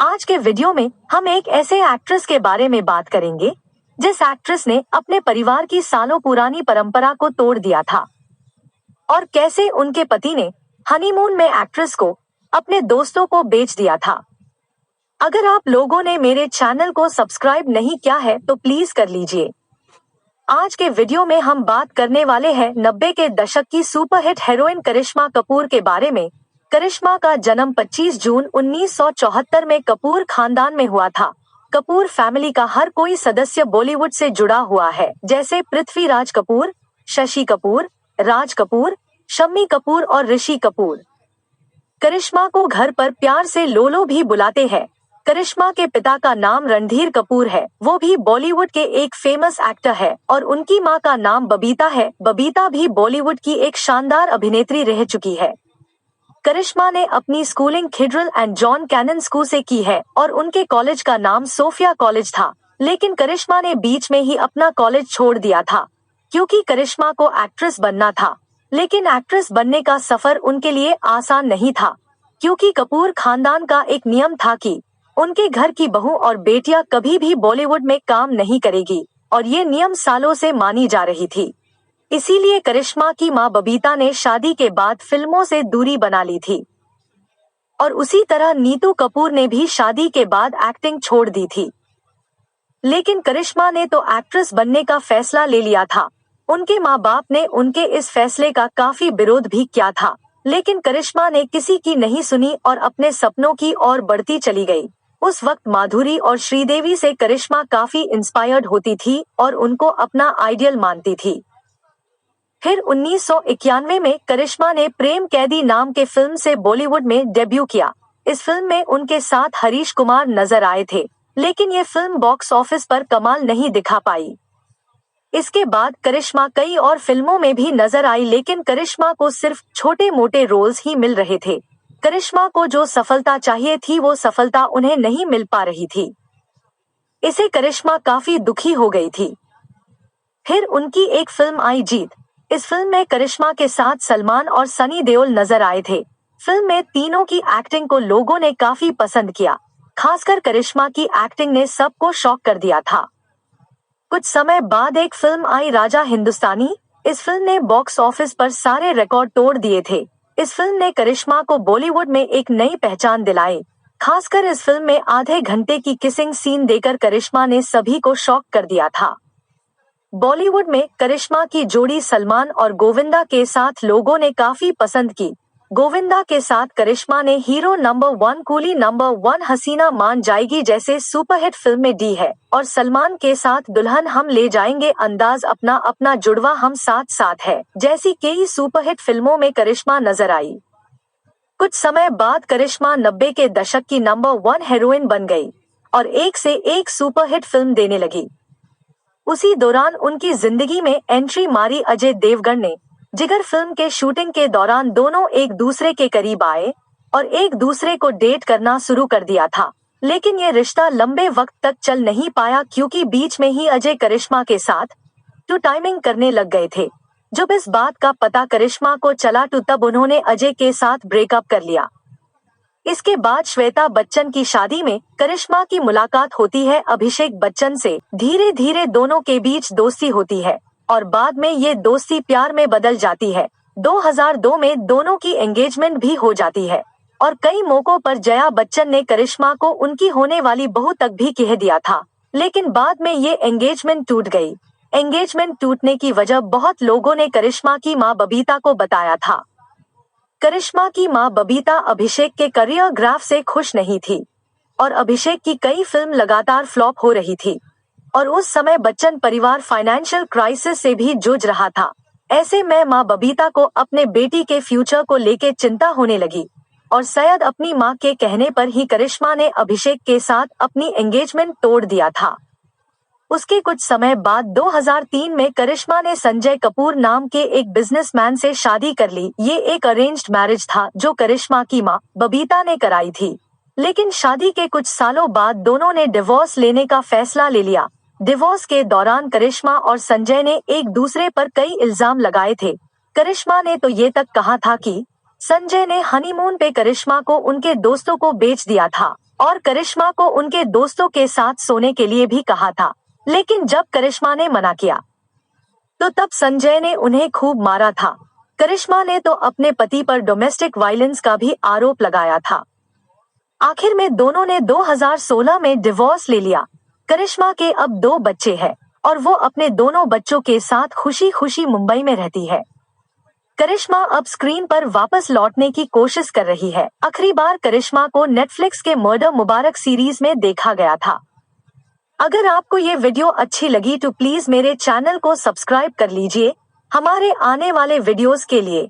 आज के वीडियो में हम एक ऐसे एक्ट्रेस के बारे में बात करेंगे जिस एक्ट्रेस ने अपने परिवार की सालों पुरानी परंपरा को तोड़ दिया था और कैसे उनके पति ने हनीमून में एक्ट्रेस को अपने दोस्तों को बेच दिया था। अगर आप लोगों ने मेरे चैनल को सब्सक्राइब नहीं किया है तो प्लीज कर लीजिए। आज के वीडियो में हम बात करने वाले हैं 90 के दशक की सुपरहिट हीरोइन करिश्मा कपूर के बारे में। करिश्मा का जन्म 25 जून 1974 में कपूर खानदान में हुआ था। कपूर फैमिली का हर कोई सदस्य बॉलीवुड से जुड़ा हुआ है, जैसे पृथ्वीराज कपूर, शशि कपूर, राज कपूर, शम्मी कपूर और ऋषि कपूर। करिश्मा को घर पर प्यार से लोलो भी बुलाते हैं। करिश्मा के पिता का नाम रणधीर कपूर है, वो भी बॉलीवुड के एक फेमस एक्टर है और उनकी मां का नाम बबीता है। बबीता भी बॉलीवुड की एक शानदार अभिनेत्री रह चुकी है। करिश्मा ने अपनी schooling Cathedral and John Connon School से की है और उनके कॉलेज का नाम सोफिया कॉलेज था, लेकिन करिश्मा ने बीच में ही अपना कॉलेज छोड़ दिया था क्योंकि करिश्मा को एक्ट्रेस बनना था। लेकिन एक्ट्रेस बनने का सफर उनके लिए आसान नहीं था क्योंकि कपूर खानदान का एक नियम था कि उनके घर की बहू और बेटियां कभी भी बॉलीवुड में काम नहीं करेगी और ये नियम सालों से मानी जा रही थी। इसीलिए करिश्मा की मां बबीता ने शादी के बाद फिल्मों से दूरी बना ली थी और उसी तरह नीतू कपूर ने भी शादी के बाद एक्टिंग छोड़ दी थी। लेकिन करिश्मा ने तो एक्ट्रेस बनने का फैसला ले लिया था। उनके माँ बाप ने उनके इस फैसले का काफी विरोध भी किया था, लेकिन करिश्मा ने किसी की नहीं सुनी और अपने सपनों की ओर बढ़ती चली गई। उस वक्त माधुरी और श्रीदेवी से करिश्मा काफी इंस्पायर्ड होती थी और उनको अपना आइडियल मानती थी। फिर 1991 में करिश्मा ने प्रेम कैदी नाम के फिल्म से बॉलीवुड में डेब्यू किया। इस फिल्म में उनके साथ हरीश कुमार नजर आए थे, लेकिन ये फिल्म बॉक्स ऑफिस पर कमाल नहीं दिखा पाई। इसके बाद करिश्मा कई और फिल्मों में भी नजर आई, लेकिन करिश्मा को सिर्फ छोटे मोटे रोल्स ही मिल रहे थे। करिश्मा को जो सफलता चाहिए थी वो सफलता उन्हें नहीं मिल पा रही थी। इसे करिश्मा काफी दुखी हो गई थी। फिर उनकी एक फिल्म आई जीत। इस फिल्म में करिश्मा के साथ सलमान और सनी देओल नजर आए थे। फिल्म में तीनों की एक्टिंग को लोगों ने काफी पसंद किया। खासकर करिश्मा की एक्टिंग ने सबको शॉक कर दिया था। कुछ समय बाद एक फिल्म आई राजा हिंदुस्तानी। इस फिल्म ने बॉक्स ऑफिस पर सारे रिकॉर्ड तोड़ दिए थे। इस फिल्म ने करिश्मा को बॉलीवुड में एक नई पहचान दिलाई। खासकर इस फिल्म में आधे घंटे की किसिंग सीन देकर करिश्मा ने सभी को शॉक कर दिया था। बॉलीवुड में करिश्मा की जोड़ी सलमान और गोविंदा के साथ लोगों ने काफी पसंद की। गोविंदा के साथ करिश्मा ने हीरो नंबर 1, कूली नंबर 1, हसीना मान जाएगी जैसे सुपरहिट फिल्में दी है और सलमान के साथ दुल्हन हम ले जाएंगे, अंदाज अपना अपना, जुड़वा हम साथ साथ है जैसी कई सुपरहिट फिल्मों में करिश्मा नजर आई। कुछ समय बाद करिश्मा 90 के दशक की नंबर 1 हीरोइन बन गई और एक से एक सुपरहिट फिल्म देने लगी। उसी दौरान उनकी जिंदगी में एंट्री मारी अजय देवगन ने। जिगर फिल्म के शूटिंग के दौरान दोनों एक दूसरे के करीब आए और एक दूसरे को डेट करना शुरू कर दिया था, लेकिन ये रिश्ता लंबे वक्त तक चल नहीं पाया क्योंकि बीच में ही अजय करिश्मा के साथ टू टाइमिंग करने लग गए थे। जब इस बात का पता करिश्मा को चला तो तब उन्होंने अजय के साथ ब्रेकअप कर लिया। इसके बाद श्वेता बच्चन की शादी में करिश्मा की मुलाकात होती है अभिषेक बच्चन से। धीरे धीरे दोनों के बीच दोस्ती होती है और बाद में ये दोस्ती प्यार में बदल जाती है। 2002 में दोनों की एंगेजमेंट भी हो जाती है और कई मौकों पर जया बच्चन ने करिश्मा को उनकी होने वाली बहू तक भी कह दिया था, लेकिन बाद में ये एंगेजमेंट टूट गई। एंगेजमेंट टूटने की वजह बहुत लोगों ने करिश्मा की मां बबीता को बताया था। करिश्मा की मां बबीता अभिषेक के करियर ग्राफ से खुश नहीं थी और अभिषेक की कई फिल्म लगातार फ्लॉप हो रही थी और उस समय बच्चन परिवार फाइनेंशियल क्राइसिस से भी जूझ रहा था। ऐसे में मां बबीता को अपने बेटी के फ्यूचर को लेकर चिंता होने लगी और शायद अपनी मां के कहने पर ही करिश्मा ने अभिषेक के साथ अपनी एंगेजमेंट तोड़ दिया था। उसके कुछ समय बाद 2003 में करिश्मा ने संजय कपूर नाम के एक बिजनेसमैन से शादी कर ली। ये एक अरेंज्ड मैरिज था जो करिश्मा की मां बबीता ने कराई थी, लेकिन शादी के कुछ सालों बाद दोनों ने डिवोर्स लेने का फैसला ले लिया। डिवोर्स के दौरान करिश्मा और संजय ने एक दूसरे पर कई इल्जाम लगाए थे। करिश्मा ने तो ये तक कहा था कि संजय ने हनीमून पे करिश्मा को उनके दोस्तों को बेच दिया था और करिश्मा को उनके दोस्तों के साथ सोने के लिए भी कहा था, लेकिन जब करिश्मा ने मना किया तो तब संजय ने उन्हें खूब मारा था। करिश्मा ने तो अपने पति पर डोमेस्टिक वायलेंस का भी आरोप लगाया था। आखिर में दोनों ने 2016 में डिवोर्स ले लिया। करिश्मा के अब 2 बच्चे हैं और वो अपने दोनों बच्चों के साथ खुशी खुशी मुंबई में रहती है। करिश्मा अब स्क्रीन पर वापस लौटने की कोशिश कर रही है। आखिरी बार करिश्मा को नेटफ्लिक्स के मर्डर मुबारक सीरीज में देखा गया था। अगर आपको ये वीडियो अच्छी लगी तो प्लीज मेरे चैनल को सब्सक्राइब कर लीजिए हमारे आने वाले वीडियोस के लिए।